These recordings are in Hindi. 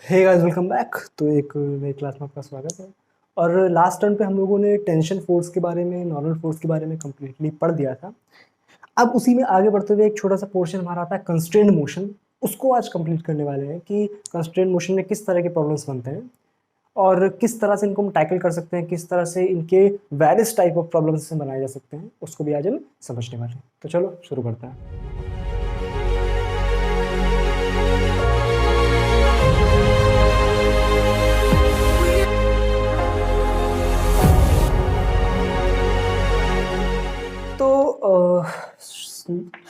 Hey guys, welcome back. तो एक नई क्लास में आपका स्वागत है। और लास्ट टर्न पे हम लोगों ने टेंशन फोर्स के बारे में, नॉर्मल फोर्स के बारे में कम्प्लीटली पढ़ दिया था। अब उसी में आगे बढ़ते हुए एक छोटा सा पोर्शन हमारा आता है कंस्ट्रेंट मोशन। उसको आज कंप्लीट करने वाले हैं कि कंस्ट्रेंट मोशन में किस तरह के प्रॉब्लम्स बनते हैं और किस तरह से इनको हम टैकल कर सकते हैं, किस तरह से इनके वेरियस टाइप ऑफ प्रॉब्लम्स से बनाए जा सकते हैं, उसको भी आज हम समझने वाले हैं। तो चलो शुरू करते हैं। तो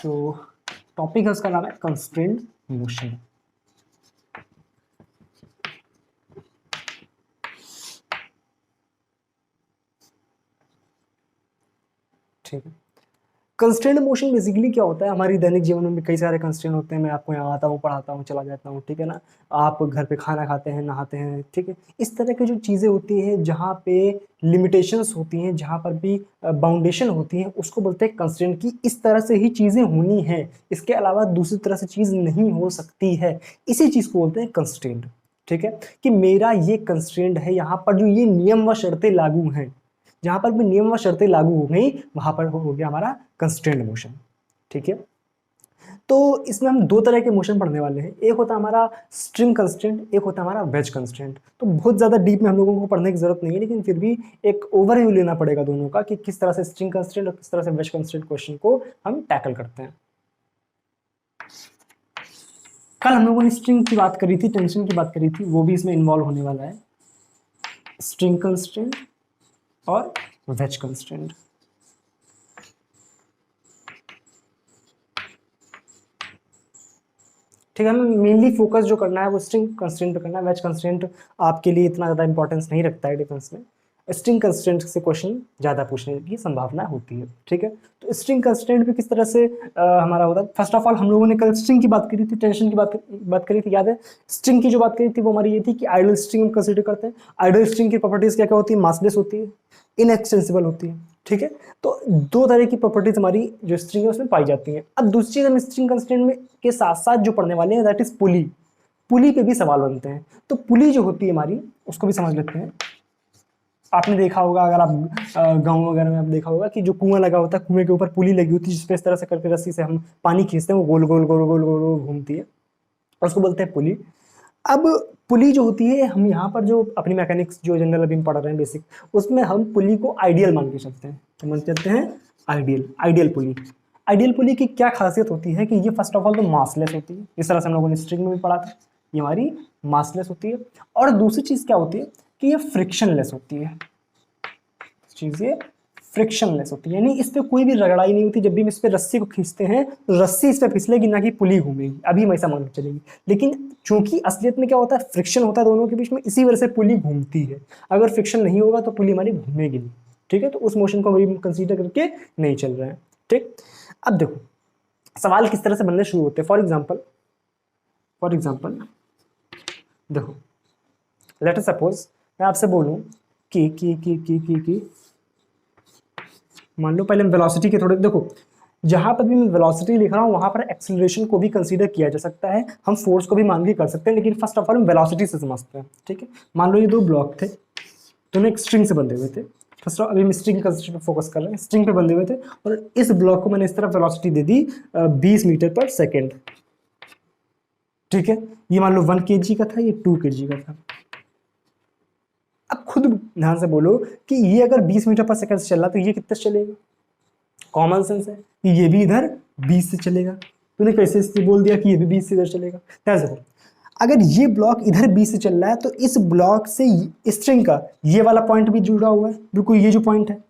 जो टॉपिक है उसका नाम है कंस्ट्रेंट मोशन। ठीक है। कंस्ट्रेंट मोशन बेसिकली क्या होता है? हमारी दैनिक जीवन में भी कई सारे कंस्ट्रेंट होते हैं। मैं आपको यहाँ आता हूँ, पढ़ाता हूँ, चला जाता हूँ, ठीक है ना। आप घर पे खाना खाते हैं, नहाते हैं, ठीक है। इस तरह की जो चीज़ें होती हैं जहाँ पे लिमिटेशंस होती हैं, जहाँ पर भी बाउंडेशन होती है, उसको बोलते हैं कंस्ट्रेंट। की इस तरह से ही चीज़ें होनी है, इसके अलावा दूसरी तरह से चीज़ नहीं हो सकती है। इसी चीज़ को बोलते हैं कंस्ट्रेंट। ठीक है, कि मेरा ये कंस्ट्रेंट है, यहाँ पर जो ये नियम व शर्तें लागू हैं, जहां पर भी नियम व शर्तें लागू हो गई वहां पर हो गया हमारा कंस्ट्रेंट मोशन। ठीक है। तो इसमें हम दो तरह के मोशन पढ़ने वाले हैं। एक होता है हमारा स्ट्रिंग कंस्ट्रेंट, एक होता है हमारा वेज कंस्ट्रेंट। तो बहुत ज्यादा डीप में हम लोगों को पढ़ने की जरूरत नहीं है, लेकिन फिर भी एक ओवरव्यू लेना पड़ेगा दोनों का कि किस तरह से स्ट्रिंग कंस्ट्रेंट और किस तरह से वेज कंस्ट्रेंट क्वेश्चन को हम टैकल करते हैं। कल हम लोगों ने स्ट्रिंग की बात करी थी, टेंशन की बात करी थी, वो भी इसमें इन्वॉल्व होने वाला है। स्ट्रिंग कंस्ट्रेंट और वेज कंस्ट्रेंट। ठीक है। हमें मेनली फोकस जो करना है वो स्ट्रिंग कंस्ट्रेंट पे करना है। वेज कंस्ट्रेंट आपके लिए इतना ज़्यादा इंपॉर्टेंस नहीं रखता है डिफेंस में। स्ट्रिंग कंस्ट्रेंट से क्वेश्चन ज़्यादा पूछने की संभावना होती है। ठीक है। तो स्ट्रिंग कंस्ट्रेंट पे किस तरह से हमारा होता है? फर्स्ट ऑफ ऑल हम लोगों ने कल स्ट्रिंग की बात करी थी, टेंशन की बात करी थी, याद है? स्ट्रिंग की जो बात करी थी वो हमारी ये थी कि आइडल स्ट्रिंग हम कंसिडर करते हैं। आइडल स्ट्रिंग की प्रॉपर्टीज क्या क्या होती है? मासलेस होती है, इनएक्सटेंसिबल होती है। ठीक है। तो दो तरह की प्रॉपर्टीज हमारी जो स्ट्रिंग है उसमें पाई जाती हैं। अब दूसरी चीज हम स्ट्रिंग कंस्ट्रेंट में के साथ साथ जो पढ़ने वाले हैं दैट इज पुली। पुली पे भी सवाल बनते हैं। तो पुली जो होती है हमारी, उसको भी समझ लेते हैं। आपने देखा होगा, अगर आप गांव वगैरह में आप देखा होगा कि जो कुआं लगा होता है, कुएं के ऊपर पुली लगी होती है, जिसपे इस तरह से करके रस्सी से हम पानी खींचते हैं, वो गोल गोल गोल गोल गोल गोल घूमती है, उसको बोलते हैं पुली। अब पुली जो होती है, हम यहाँ पर जो अपनी मैकेनिक्स जो जनरल अभी हम पढ़ रहे हैं बेसिक, उसमें हम पुली को आइडियल मान के चलते हैं। तो मान चलते हैं आइडियल, आइडियल पुली। आइडियल पुली की क्या खासियत होती है कि ये फर्स्ट ऑफ ऑल तो मासलेस होती है, इस तरह से हम लोगों ने स्ट्रिंग में भी पढ़ा था, ये हमारी मासलेस होती है। और दूसरी चीज क्या होती है कि ये फ्रिक्शनलेस होती है। चीज ये फ्रिक्शनलेस होती है, यानी इस पे कोई भी रगड़ाई नहीं होती। जब भी हम इस पे रस्सी को खींचते हैं तो रस्सी इस पे फिसलेगी, ना कि पुली घूमेगी। अभी हम ऐसा मान के चलेंगे, लेकिन चूंकि असलियत में क्या होता है, फ्रिक्शन होता है दोनों के बीच में, इसी वजह से पुली घूमती है। अगर फ्रिक्शन नहीं होगा तो पुली हमारी घूमेगी नहीं। ठीक है। तो उस मोशन को हम कंसीडर करके नहीं चल रहे हैं। ठीक। अब देखो सवाल किस तरह से बनने शुरू होते हैं। फॉर एग्जाम्पल देखो, लेट अस सपोज मैं आपसे बोलूं कि मान लो, पहले हम वेलोसिटी के थोड़े देखो, जहां पर भी मैं वेलोसिटी लिख रहा हूं वहां पर एक्सेलरेशन को भी कंसीडर किया जा सकता है, हम फोर्स को भी मान के कर सकते हैं, लेकिन फर्स्ट ऑफ ऑल हम वेलोसिटी से समझते हैं। ठीक है। मान लो ये दो ब्लॉक थे, दोनों एक स्ट्रिंग से बंधे हुए थे। फर्स्ट ऑफ अभी हम स्ट्रिंग कंस्ट्रेंट पे फोकस कर रहे हैं, स्ट्रिंग पे बंधे हुए थे, और इस ब्लॉक को मैंने इस तरफ वेलोसिटी दे दी 20 मीटर पर सेकेंड। ठीक है। ये मान लो 1 kg का था, ये 2 kg का था। अब खुद ध्यान से बोलो कि ये अगर 20 मीटर पर सेकंड से चल रहा तो ये कितने से चलेगा? कॉमन सेंस है कि ये भी इधर 20 से चलेगा। तूने कैसे बोल दिया कि ये भी 20 से इधर चलेगा? ध्यान से बोलो, अगर ये ब्लॉक इधर 20 से चल रहा है तो इस ब्लॉक से स्ट्रिंग का ये वाला पॉइंट भी जुड़ा हुआ है, बिल्कुल ये जो पॉइंट है,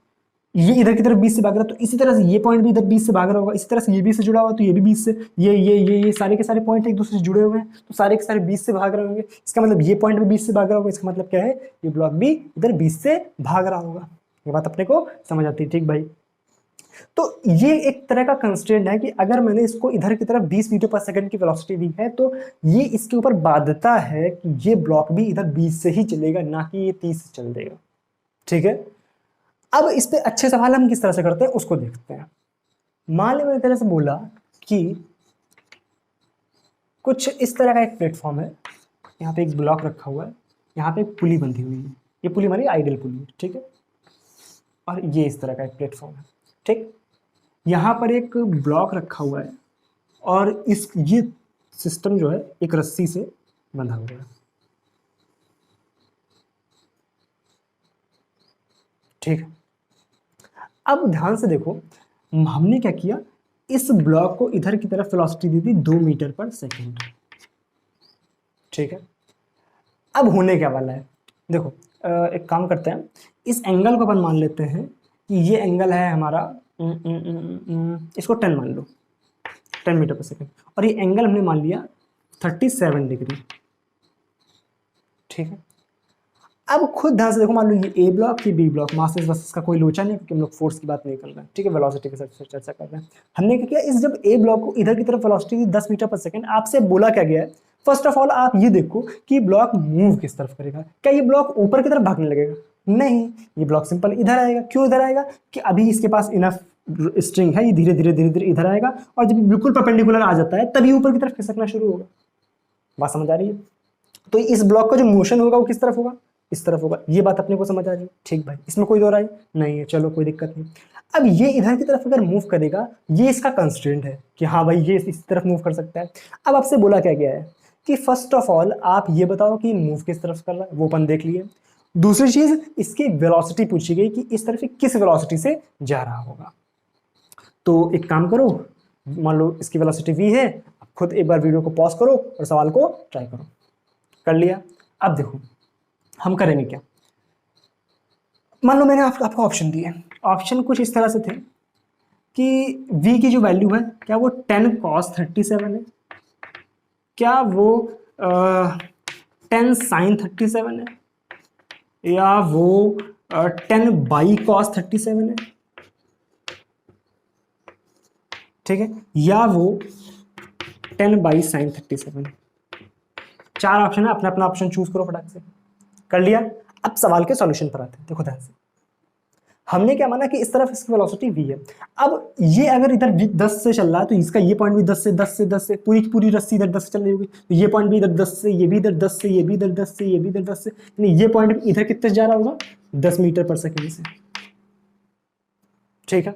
ये इधर की तरफ 20 से भाग रहा है, तो इसी तरह से ये पॉइंट भी इधर 20 से भाग रहा होगा। इसी तरह से ये 20 से जुड़ा हुआ तो ये भी 20 से, ये सारे के सारे पॉइंट एक दूसरे से जुड़े हुए हैं, तो सारे के सारे 20 से भाग रहे होंगे। इसका मतलब ये पॉइंट भी 20 से भाग रहा होगा, इसका मतलब क्या है, ये ब्लॉक भी इधर 20 से भाग रहा होगा। ये बात अपने को समझ आती है? ठीक भाई। तो ये एक तरह का कंस्ट्रेंट है कि अगर मैंने इसको इधर की तरफ 20 मीटर पर सेकंड की वेलोसिटी दी है तो ये इसके ऊपर बाध्यता है कि ये ब्लॉक भी इधर 20 से ही चलेगा, ना कि ये 30 से चल देगा। ठीक है। अब इस पे अच्छे सवाल हम किस तरह से करते हैं उसको देखते हैं। मान लो मैंने तरह से बोला कि कुछ इस तरह का एक प्लेटफॉर्म है, यहाँ पे एक ब्लॉक रखा हुआ है, यहाँ पे एक पुली बंधी हुई है, ये पुली हमारी आइडियल पुली है, ठीक है, और ये इस तरह का एक प्लेटफॉर्म है, ठीक। यहाँ पर एक ब्लॉक रखा हुआ है और ये सिस्टम जो है एक रस्सी से बंधा हुआ है, ठीक है। अब ध्यान से देखो, हमने क्या किया, इस ब्लॉक को इधर की तरफ वेलोसिटी दी थी 2 मीटर पर सेकेंड, ठीक है। अब होने क्या वाला है, देखो एक काम करते हैं, इस एंगल को अपन मान लेते हैं कि ये एंगल है हमारा, इसको 10 मान लो, 10 मीटर पर सेकेंड, और ये एंगल हमने मान लिया 37 डिग्री, ठीक है। अब खुद ध्यान से देखो, मान लो ये ए ब्लॉक, ये बी ब्लॉक, मासेस वर्सेस का कोई लोचा नहीं, क्योंकि हम लोग फोर्स की बात नहीं कर रहे हैं, ठीक है, वेलोसिटी के साथ चर्चा कर रहे हैं। हमने क्या किया, इस जब ए ब्लॉक को इधर की तरफ वेलोसिटी दी 10 मीटर पर सेकंड, आपसे बोला क्या गया है, फर्स्ट ऑफ ऑल आप ये देखो कि ब्लॉक मूव किस तरफ करेगा, क्या ये ब्लॉक ऊपर की तरफ भागने लगेगा, नहीं, ये ब्लॉक सिंपल इधर आएगा। क्यों इधर आएगा, कि अभी इसके पास इनफ स्ट्रिंग है, ये धीरे धीरे धीरे धीरे इधर आएगा, और जब बिल्कुल परपेंडिकुलर आ जाता है तभी ऊपर की तरफ खिसकना शुरू होगा। बात समझ आ रही है? तो इस ब्लॉक का जो मोशन होगा वो किस तरफ होगा, इस तरफ होगा। ये बात अपने को समझ आ रही है, ठीक भाई, इसमें कोई दो राय नहीं है, चलो कोई दिक्कत नहीं। अब ये इधर की तरफ अगर मूव करेगा, ये इसका कंस्ट्रेंट है कि हाँ भाई ये इस तरफ मूव कर सकता है। अब आपसे बोला क्या गया है कि फर्स्ट ऑफ ऑल आप ये बताओ कि मूव किस तरफ कर रहा है, वो अपन देख लिए। दूसरी चीज, इसकी वेलोसिटी पूछी गई कि इस तरफ से किस वेलोसिटी से जा रहा होगा। तो एक काम करो, मान लो इसकी वेलोसिटी v है, आप खुद एक बार वीडियो को पॉज करो और सवाल को ट्राई करो। कर लिया? अब देखो हम करेंगे क्या, मान लो मैंने आपको ऑप्शन दिए, ऑप्शन कुछ इस तरह से थे कि v की जो वैल्यू है, क्या वो 10 cos 37 है, क्या वो 10 sin 37 है, या वो 10 by cos 37 है, ठीक है, या वो 10 by sin 37। चार ऑप्शन है, अपना अपना ऑप्शन चूज करो फटाक से। कर लिया? अब सवाल के सॉल्यूशन पर आते हैं। देखो ध्यान से, हमने क्या माना कि इस तरफ इसकी वेलोसिटी v है। अब ये अगर इधर 10 से चल रहा है तो इसका ये पॉइंट भी 10 से 10 से 10 से पूरी पूरी रस्सी इधर 10 से चल रही होगी, तो ये पॉइंट भी इधर 10 से, ये भी इधर 10 से, ये भी इधर 10 से, ये भी इधर 10 से, यानी ये पॉइंट इधर कितने से जा रहा होगा, 10 मीटर पर सेकेंड से, ठीक है।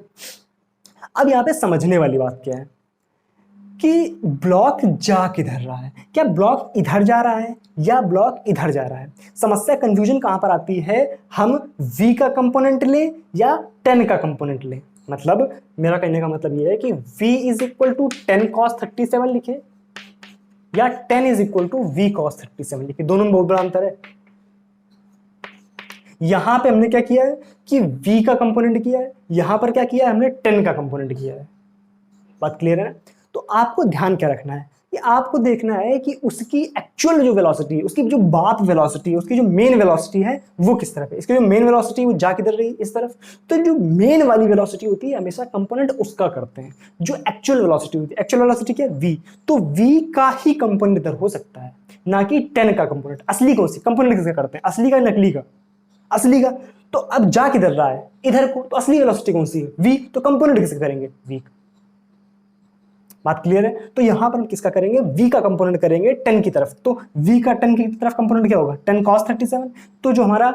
अब यहाँ पे समझने वाली बात क्या है कि ब्लॉक जा किधर रहा है, क्या ब्लॉक इधर जा रहा है या ब्लॉक इधर जा रहा है। समस्या कंफ्यूजन कहां पर आती है, हम v का कंपोनेंट ले या 10 का कंपोनेंट ले। मतलब मेरा कहने का मतलब यह है कि v is equal to 10 cos 37 लिखे या 10 is equal to v cos 37 लिखे, दोनों में बहुत बड़ा अंतर है। यहां पे हमने क्या किया है कि v का कंपोनेंट किया है, यहां पर क्या किया है हमने 10 का कंपोनेंट किया है। बात क्लियर है? तो आपको ध्यान क्या रखना है कि आपको देखना है कि उसकी एक्चुअल जो वेलोसिटी है, उसकी जो बाप वेलोसिटी है, उसकी जो मेन वेलोसिटी है वो किस तरफ है। इसकी जो मेन वेलोसिटी है वो जा किधर रही, इस तरफ। तो जो मेन वाली वेलोसिटी होती है हमेशा कंपोनेंट उसका करते हैं, जो एक्चुअल वेलोसिटी होती है। एक्चुअल वेलोसिटी क्या है, v। तो v का ही कंपोनेंट इधर हो सकता है, ना कि 10 का कंपोनेंट। असली कौन सी कंपोनेंट किसका करते हैं, असली का नकली का, असली का। तो अब जा किधर रहा है, इधर को, तो असली वेलोसिटी कौन सी है, v। तो कंपोनेंट किसका करेंगे, v। बात क्लियर है? तो यहां पर हम किसका करेंगे, v का कंपोनेंट करेंगे 10 की तरफ। तो v का 10 की तरफ कंपोनेंट क्या होगा, 10 cos 37। तो जो हमारा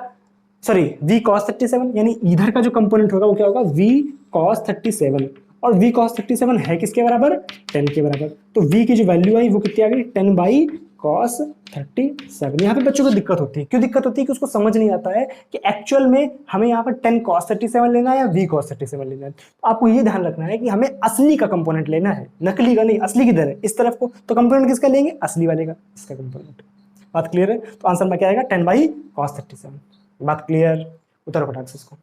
v cos 37 यानी इधर का जो कंपोनेंट होगा वो क्या होगा, v cos 37। और v cos 37 है किसके बराबर, 10 के बराबर। तो v की जो वैल्यू आई वो कितनी आ गई, 10 बाई cos 37। यहाँ पे बच्चों को दिक्कत होती है, क्यों दिक्कत होती है कि उसको समझ नहीं आता है कि एक्चुअल में हमें यहाँ पर 10 cos 37 लेना है या v cos 37 लेना है। तो आपको ये ध्यान रखना है कि हमें असली का कंपोनेंट लेना है, नकली का नहीं। असली किधर है, इस तरफ को। तो कंपोनेंट किसका लेंगे, असली वाले का, इसका कंपोनेंट। बात क्लियर है? तो आंसर में क्या आएगा, 10 बाई cos 37। बात क्लियर? उतर फटाक से इसको।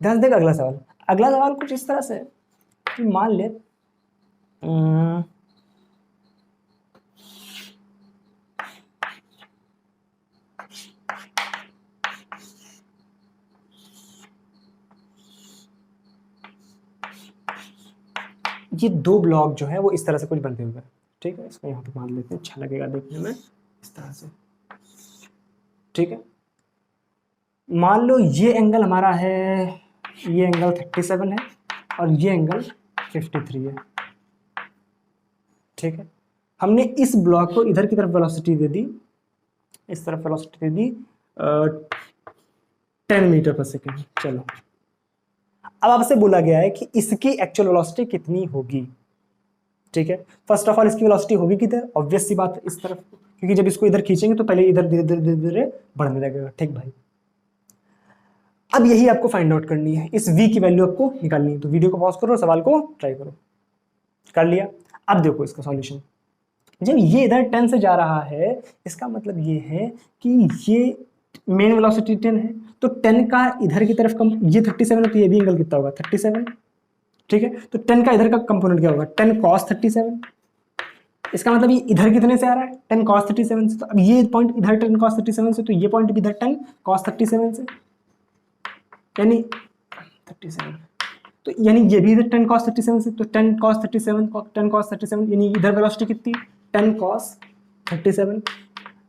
ध्यान से देख अगला सवाल। अगला सवाल कुछ इस तरह से है कि मान ले ये दो ब्लॉक जो है वो इस तरह से कुछ बनते हुए, ठीक है। इसको यहाँ पे मान लेते हैं, अच्छा लगेगा देखने में इस तरह से, ठीक है। मान लो ये एंगल हमारा है, ये एंगल 37 है और ये एंगल 53 है, ठीक है। हमने इस ब्लॉक को इधर की तरफ वेलोसिटी दे दी इस तरफ वेलोसिटी दे दी 10 मीटर पर सेकेंड। चलो अब आपसे बोला गया है कि इसकी एक्चुअल वेलोसिटी कितनी होगी। ठीक है, फर्स्ट ऑफ ऑल इसकी वेलोसिटी होगी किधर, ऑब्वियस सी बात है इस तरफ, क्योंकि जब इसको इधर खींचेंगे तो पहले इधर धीरे धीरे धीरे धीरे बढ़ने लगेगा। ठीक भाई, अब यही आपको फाइंड आउट करनी है, इस v की वैल्यू आपको निकालनी है। तो वीडियो को पॉज करो, सवाल को ट्राई करो। कर लिया? अब देखो इसका सॉल्यूशन। जब ये इधर 10 से जा रहा है, इसका मतलब ये है कि ये मेन वेलोसिटी 10 है, तो 10 का इधर की तरफ कम, ये 37 है तो ये भी एंगल कितना होगा 37। ठीक है, तो 10 का इधर का कंपोनेंट क्या होगा 10 cos 37। इसका मतलब ये इधर कितने से आ रहा है 10 cos 37 से, तो अब ये पॉइंट इधर 10 cos 37 से, तो ये पॉइंट भी इधर 10 cos 37 से, यानी 37, तो यानी ये भी इधर 10 cos 37 से, तो 10 cos 37 यानी इधर वेलोसिटी कितनी 10 cos 37।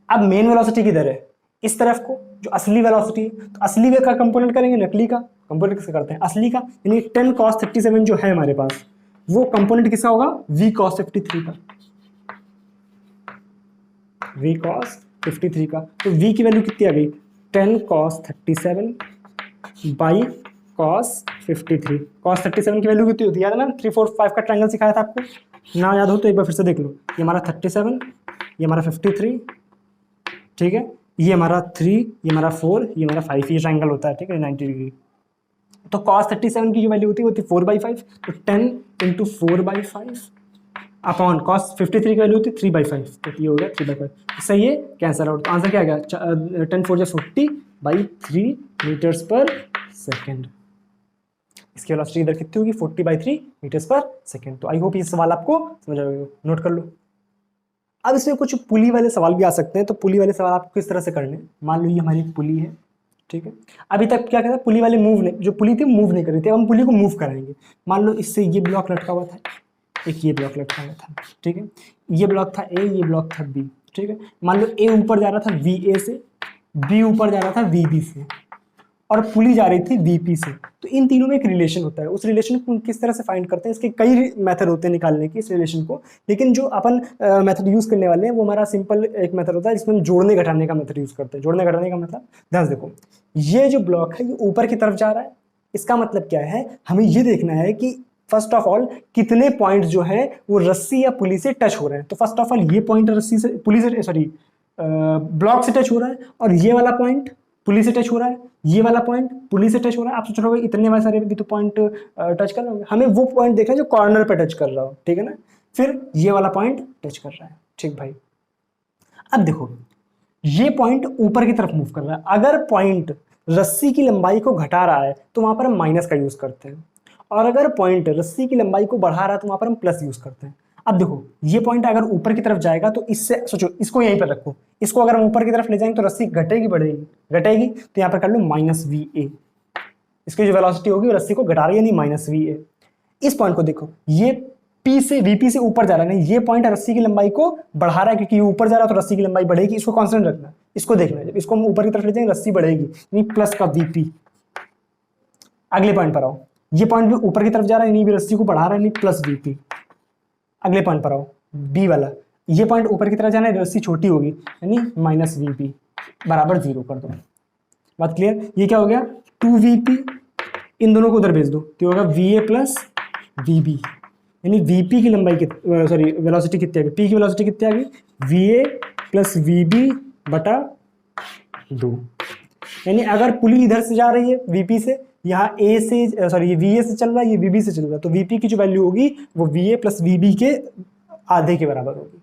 अब मेन वेलोसिटी किधर है इस तरफ को, जो असली वेलोसिटी है, तो असली वे का कंपोनेंट करेंगे, नकली का कंपोनेंट किसका करते हैं असली का, यानी 10 cos 37 जो है हमारे पास, वो कंपोनेंट किसका होगा v cos 53 का, v cos 53 का। तो v की वैल्यू कितनी आ गई 10 cos 37 बाई cos 53। cos 37 की वैल्यू कितनी होती है याद है ना, 3 4 5 का ट्रायंगल सिखाया था आपको, ना याद हो तो एक बार फिर से देख लो। ये हमारा 37, ये हमारा 53, ठीक है, ये हमारा 3, ये हमारा 4, ये हमारा 5, ये ट्रायंगल होता है। ठीक है, 90 डिग्री। तो cos 37 की जो वैल्यू होती है वो होती है 4/5, तो 10 इंटू 4/5 अपॉन cos 53 की वैल्यू होती है 3/5, तो ये हो गया 3/5। सही है, कैंसिल आउट। तो आंसर क्या आ गया 10 4 40 बाई 3 मीटर्स पर सेकेंड। इसकी वेलोसिटी इधर कितनी होगी 40/3 मीटर्स पर सेकेंड। तो आई होप ये सवाल आपको समझ आ गया, नोट कर लो। अब इसमें कुछ पुली वाले सवाल भी आ सकते हैं, तो पुली वाले सवाल आपको किस तरह से करने, मान लो ये हमारी पुली है। ठीक है, अभी तक क्या कहता है पुली वाले मूव नहीं, जो पुली थी मूव नहीं कर रही थी, अब हम पुली को मूव कराएंगे। मान लो इससे ये ब्लॉक लटका हुआ था, एक ये ब्लॉक लटका हुआ था। ठीक है, ये ब्लॉक था ए, ये ब्लॉक था बी। ठीक है, मान लो ए ऊपर जा रहा था VA से, बी ऊपर जा रहा था VB से, और पुली जा रही थी VP से। तो इन तीनों में एक रिलेशन होता है, उस रिलेशन को किस तरह से फाइंड करते हैं, इसके कई मेथड होते हैं निकालने की इस रिलेशन को, लेकिन जो अपन मेथड यूज करने वाले हैं वो हमारा सिंपल एक मेथड होता है जिसमें हम जोड़ने घटाने का मेथड यूज करते हैं। जोड़ने घटाने का मतलब ध्यान से देखो, ये जो ब्लॉक है ये ऊपर की तरफ जा रहा है, इसका मतलब क्या है, हमें ये देखना है कि फर्स्ट ऑफ ऑल कितने पॉइंट जो है वो रस्सी या पुली से टच हो रहे हैं। तो फर्स्ट ऑफ ऑल ये पॉइंट रस्सी से, पुली से, सॉरी ब्लॉक से टच हो रहा है, और ये वाला पॉइंट पुली से टच हो रहा है, ये वाला पॉइंट पुली से टच हो रहा है। आप सोच रहे हो इतने सारे भी तो पॉइंट टच कर रहे होंगे, हमें वो पॉइंट देखना है जो कॉर्नर पे टच कर रहा हो। ठीक है ना, फिर ये वाला पॉइंट टच कर रहा है। ठीक भाई, अब देखो ये पॉइंट ऊपर की तरफ मूव कर रहा है, अगर पॉइंट रस्सी की लंबाई को घटा रहा है तो वहां पर हम माइनस का यूज करते हैं, और अगर पॉइंट रस्सी की लंबाई को बढ़ा रहा है तो वहां पर हम प्लस यूज करते हैं। अब देखो ये पॉइंट अगर ऊपर की तरफ जाएगा तो इससे सोचो, इसको यहीं पर रखो, इसको अगर हम ऊपर की तरफ ले जाएंगे तो रस्सी घटेगी बढ़ेगी, घटेगी, तो यहाँ पर कर लो -VA। इसकी जो वेलोसिटी होगी रस्सी को घटा रही है, नहीं -VA। इस पॉइंट को देखो, ये P से VP से ऊपर जा रहा है, नहीं ये पॉइंट रस्सी की लंबाई को बढ़ा रहा है, क्योंकि ये ऊपर जा रहा है तो रस्सी की लंबाई बढ़ेगी, इसको कांस्टेंट रखना है। इसको देखना है, जब इसको हम ऊपर की तरफ ले जाएंगे रस्सी बढ़ेगी, यानी प्लस का VP। अगले पॉइंट पर आओ, ये पॉइंट भी ऊपर की तरफ जा रहा है, यानी भी रस्सी को बढ़ा रहा है, नहीं प्लस VP। अगले पॉइंट पर आओ, बी वाला, ये पॉइंट ऊपर की तरफ जाना है, रस्सी छोटी होगी, यानी -VP बराबर 0 कर दो। बात क्लियर? ये क्या हो गया 2VP, इन दोनों को उधर भेज दो तो होगा VA प्लस VB, यानी VP की लंबाई कितनी, सॉरी वेलोसिटी कितनी आ गई, P की वेलोसिटी कितनी आ गई VA प्लस VB बटा 2। यानी अगर पुली इधर से जा रही है VP से, यहाँ A से, सॉरी ये VA से चल रहा है, ये VB से चल रहा है, तो VP की जो वैल्यू होगी वो VA प्लस VB के आधे के बराबर होगी।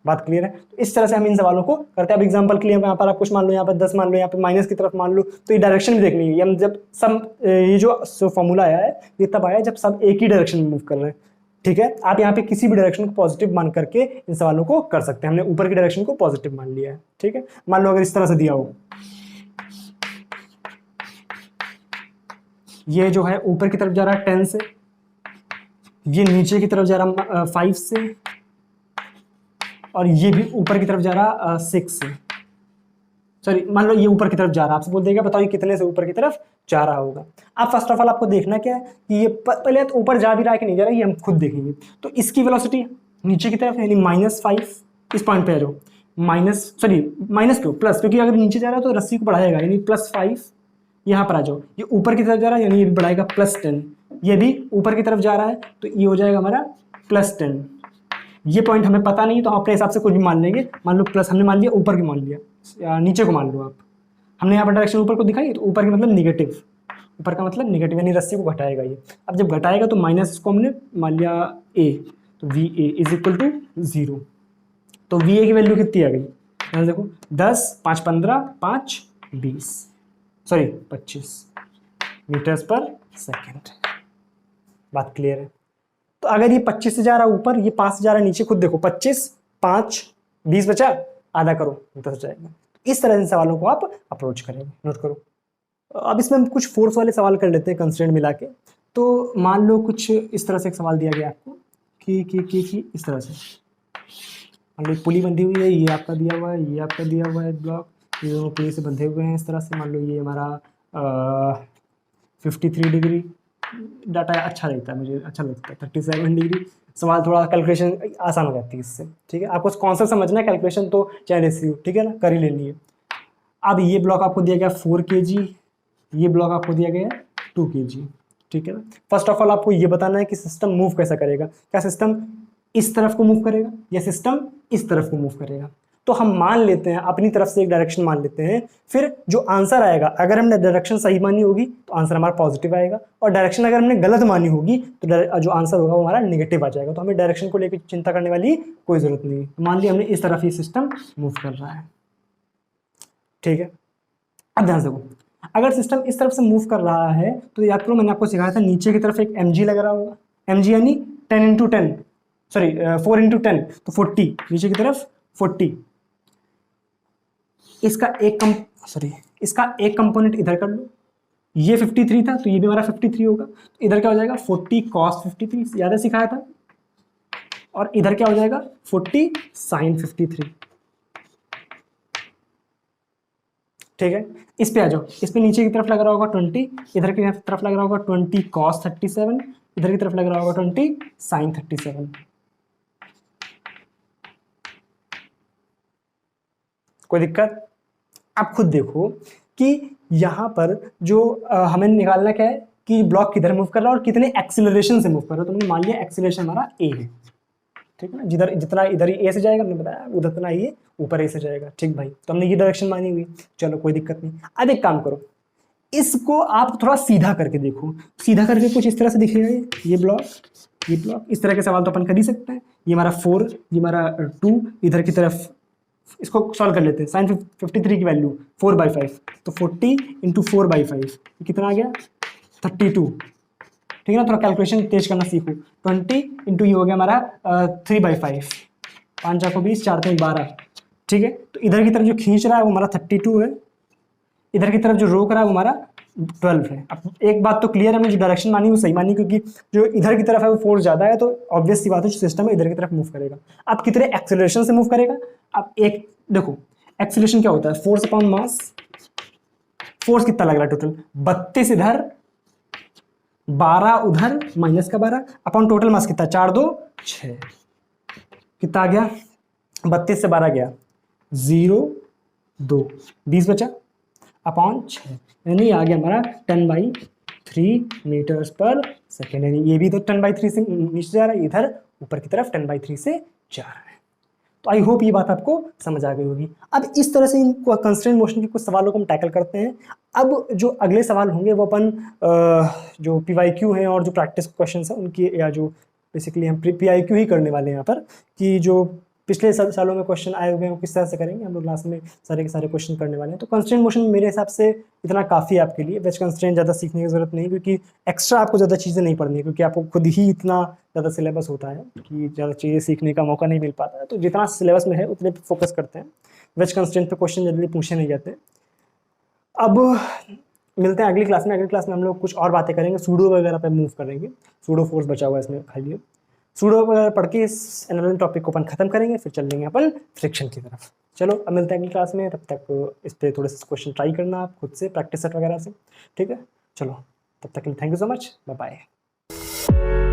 बात क्लियर है? तो इस तरह से हम इन सवालों को करते हैं। अब एग्जांपल के लिए यहाँ पर आप कुछ मान लो, यहाँ पर 10 मान लो, यहाँ पर माइनस की तरफ मान लो, तो ये डायरेक्शन भी देखनी है। हम जब सब ये जो फॉर्मूला आया है ये तब आया जब सब एक ही डायरेक्शन में मूव कर रहे हैं। ठीक है, आप यहाँ पे किसी भी डायरेक्शन को पॉजिटिव मान करके इन सवालों को कर सकते हैं। हमने ऊपर की डायरेक्शन को पॉजिटिव मान लिया है। ठीक है, मान लो अगर इस तरह से दिया हो, ये जो है ऊपर की तरफ जा रहा है 10 से, ये नीचे की तरफ जा रहा है 5 से, और ये भी ऊपर की तरफ जा रहा 6 से। सॉरी, मान लो ये ऊपर की तरफ जा रहा है, आपसे बोल देगा बताओ ये कितने से ऊपर की तरफ जा रहा होगा। अब फर्स्ट ऑफ ऑल आपको देखना क्या है कि ये पहले तो ऊपर जा भी रहा है कि नहीं जा रहा है, ये हम खुद देखेंगे। तो इसकी वेलोसिटी नीचे की तरफ यानी -5, इस पॉइंट पे आ जाओ, माइनस क्यों, प्लस, क्योंकि अगर नीचे जा रहा है तो रस्सी को बढ़ाएगा, यानी +5 यहाँ पर आ जाओ, ये ऊपर की तरफ जा रहा है यानी ये बढ़ाएगा +10, ये भी ऊपर की तरफ जा रहा है तो ये हो जाएगा हमारा +10। ये पॉइंट हमें पता नहीं तो हम अपने हिसाब से कुछ भी मान लेंगे, मान लो प्लस हमने मान लिया, ऊपर की मान लिया या नीचे को मान लो आप, हमने यहाँ पर डायरेक्शन ऊपर को दिखाई तो ऊपर की मतलब निगेटिव, ऊपर का मतलब निगेटिव यानी रस्सी को घटाएगा ये। अब जब घटाएगा तो माइनस को हमने मान लिया a, तो VA इज इक्वल टू 0, तो VA की वैल्यू कितनी आ गई, यहाँ देखो 10, 5 15, 5 20, सॉरी 25 मीटर्स पर सेकेंड। बात क्लियर है। तो अगर ये 25 से जा रहा है ऊपर, ये 5 से जा रहा है नीचे, खुद देखो 25 5 20 बचा, आधा करो 10 हो जाएगा। इस तरह से सवालों को आप अप्रोच करेंगे, नोट करो। अब इसमें हम कुछ फोर्स वाले सवाल कर लेते हैं कंस्ट्रेंट मिला के। तो मान लो कुछ इस तरह से एक सवाल दिया गया आपको कि इस तरह से मान लो पुली बंधी हुई है, ये आपका दिया हुआ है, ये आपका दिया हुआ है ब्लॉक, ये दोनों पुली से बंधे हुए हैं इस तरह से। मान लो ये हमारा 53 डिग्री डाटा अच्छा लगता है, मुझे अच्छा लगता है 37 डिग्री। सवाल थोड़ा कैलकुलेशन आसान हो जाती है इससे, ठीक है। आपको कॉन्सेप्ट समझना है, कैलकुलेशन तो चाहे रेशियो, ठीक है ना, कर ही लेनी है। अब ये ब्लॉक आपको दिया गया 4 kg, ये ब्लॉक आपको दिया गया है 2 kg, ठीक है ना। फर्स्ट ऑफ ऑल आपको ये बताना है कि सिस्टम मूव कैसा करेगा, क्या सिस्टम इस तरफ को मूव करेगा या सिस्टम इस तरफ को मूव करेगा। तो हम मान लेते हैं अपनी तरफ से एक डायरेक्शन मान लेते हैं, फिर जो आंसर आएगा अगर हमने डायरेक्शन सही मानी होगी तो आंसर हमारा पॉजिटिव आएगा, और डायरेक्शन अगर हमने गलत मानी होगी तो जो आंसर होगा वो हमारा नेगेटिव आ जाएगा। तो हमें डायरेक्शन को लेकर चिंता करने वाली कोई जरूरत नहीं। मान लिया हमने इस तरफ ये सिस्टम मूव कर रहा है, ठीक है। अब ध्यान से देखो, अगर सिस्टम इस तरफ से मूव कर रहा है तो याद करो मैंने आपको सिखाया था नीचे की तरफ एक mg लग रहा होगा, mg यानी 10 × 10, सॉरी 4 × 10, तो 40, नीचे की तरफ 40। इसका एक कंपोनेंट इधर कर लो, ये 53 था तो ये भी हमारा 53 होगा, तो इधर क्या हो जाएगा 40 cos 53, याद है सिखाया था, और इधर क्या हो जाएगा 40 sin 53, ठीक है। इस पे आ जाओ, इस पे नीचे की तरफ लग रहा होगा 20, इधर की तरफ लग रहा होगा 20 cos 37, इधर की तरफ लग रहा होगा 20 sin 37। कोई दिक्कत? आप खुद देखो कि यहां पर जो हमें निकालना क्या है कि ब्लॉक किधर मूव कर रहा है और कितने एक्सीलरेशन से मूव कर रहा है। तो हमने मान लिया एक्सीलरेशन हमारा a है, ठीक है ना, जिधर जितना इधर ही a से जाएगा हमने बताया उतना ये ऊपर a से जाएगा, ठीक भाई। तो हमने ये डायरेक्शन मानी हुई, चलो कोई दिक्कत नहीं। अब एक काम करो, इसको आप थोड़ा सीधा करके देखो, सीधा करके कुछ इस तरह से दिखेगा ये ब्लॉक। इस तरह के सवाल तो अपन कर ही सकते हैं। ये हमारा 4, ये हमारा 2, इधर की तरफ इसको सॉल्व कर लेते हैं। sin 53 की वैल्यू 4/5, तो 40 × 4/5 कितना आ गया 32, ठीक है ना। थोड़ा कैलकुलेशन तेज करना सीखो। 20 × ये हो गया हमारा 3/5, 5 × 20, 4 × 12, ठीक है। तो इधर की तरफ जो खींच रहा है वो हमारा 32 है, इधर की तरफ जो रोक रहा है वो हमारा 12 है। अब एक बात तो क्लियर है, हमने जो डायरेक्शन मानी वो सही मानी, क्योंकि जो इधर की तरफ है वो फोर्स ज्यादा है, तो ऑब्वियस सी बात है जो सिस्टम है इधर की तरफ मूव करेगा। अब कितने एक्सेलरेशन से मूव करेगा, अब एक देखो एक्सेलरेशन क्या होता है, फोर्स अपॉन मास। फोर्स कितना लग रहा है टोटल 32 इधर 12 उधर माइनस का 12 अपॉन टोटल मास कितना 4 2 6, कितना आ गया 32 से 12 गया 0 2 20 बचा अपॉन 6, यानी आ गया हमारा 10/3 मीटर्स पर सेकेंड। यानी ये भी तो 10/3 से नीचे जा रहा है, इधर ऊपर की तरफ 10/3 से जा रहा है। तो आई होप ये बात आपको समझ आ गई होगी। अब इस तरह से इन कंस्ट्रेंट मोशन के कुछ सवालों को हम टैकल करते हैं। अब जो अगले सवाल होंगे वो अपन जो PYQ हैं और जो प्रैक्टिस क्वेश्चन है उनकी, या जो बेसिकली हम PIQ ही करने वाले हैं यहाँ पर, कि जो पिछले सालों में क्वेश्चन आए हुए हैं वो किस तरह से करेंगे हम लोग क्लास में, सारे के सारे क्वेश्चन करने वाले हैं। तो कंस्ट्रेंट मोशन मेरे हिसाब से इतना काफ़ी है आपके लिए। वेज कंस्ट्रेंट ज़्यादा सीखने की जरूरत नहीं, क्योंकि एक्स्ट्रा आपको ज़्यादा चीज़ें नहीं पढ़नी है, क्योंकि आपको खुद ही इतना ज़्यादा सिलेबस होता है कि ज़्यादा चीज़ें सीखने का मौका नहीं मिल पाता है। तो जितना सिलेबस में है उतने पर फोकस करते हैं। वेज कंस्ट्रेंट पर क्वेश्चन जल्दी पूछे नहीं जाते। अब मिलते हैं अगली क्लास में। अगली क्लास में हम लोग कुछ और बातें करेंगे, सूडो वगैरह पे मूव करेंगे। सूडो फोर्स बचा हुआ है इसमें खाली, सूडो वगैरह पढ़ के इस एनालिटिक टॉपिक को अपन खत्म करेंगे, फिर चल लेंगे अपन फ्रिक्शन की तरफ। चलो अब मिलते हैं अगली क्लास में, तब तक इस पर थोड़े से क्वेश्चन ट्राई करना आप खुद से प्रैक्टिस सेट वगैरह से, ठीक है। चलो तब तक के लिए thank you so much, bye bye.